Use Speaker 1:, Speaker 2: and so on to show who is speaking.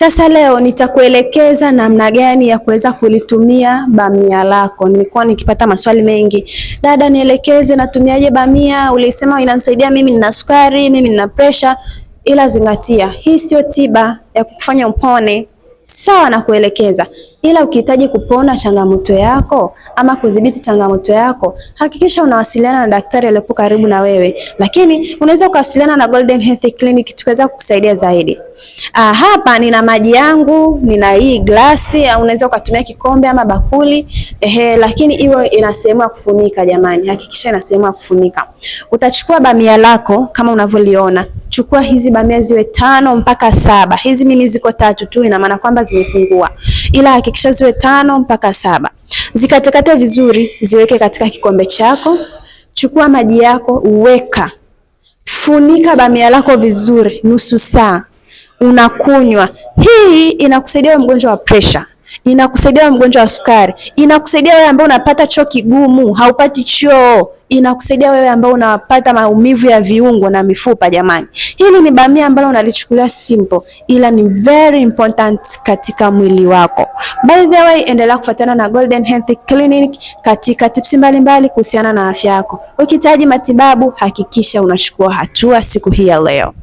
Speaker 1: Sasa leo nitakuelekeza namna gani ya kuweza kulitumia bamia lako. Nilikuwa nikipata maswali mengi. Dada, nielekeze natumiaje bamia? Ulisema inanisaidia mimi nina sukari, mimi nina pressure. Ila zingatia, hii sio tiba ya kukufanya upone. Sawa na kuelekeza. Ila ukihitaji kupona changamoto yako ama kudhibiti changamoto yako, hakikisha unawasiliana na daktari aliyepo karibu na wewe. Lakini unaweza kuwasiliana na Golden Health Clinic tukaweza kukusaidia zaidi. Hapa nina maji yangu, nina hii glasi, au unaweza ukatumia kikombe ama bakuli. Lakini iwe ina sehemu ya kufunika jamani. Hakikisha ina sehemu ya kufunika. Utachukua bamia lako kama unavyoliona. Chukua hizi bamia ziwe 5 mpaka 7. Hizi mimi ziko 3 tu, ina maana kwamba zimepungua. Ila hakikisha ziwe 5 mpaka 7. Zikatekate vizuri, ziweke katika kikombe chako. Chukua maji yako, uweka. Funika bamia lako vizuri nusu saa. Unakunywa. Hii inakusaidia wewe mgonjwa wa pressure. Inakusaidia wewe mgonjwa wa sukari. Inakusaidia wewe ambao unapata choo kigumu, haupati choo. Inakusaidia wewe ambao unapata maumivu ya viungo na mifupa jamani. Hili ni bamia ambalo unalichukulia simple, ila ni very important katika mwili wako. By the way, endelea kufuatana na Golden Health Clinic katika tips mbalimbali kuhusiana na afya yako. Ukihitaji matibabu, hakikisha unachukua hatua siku hii ya leo.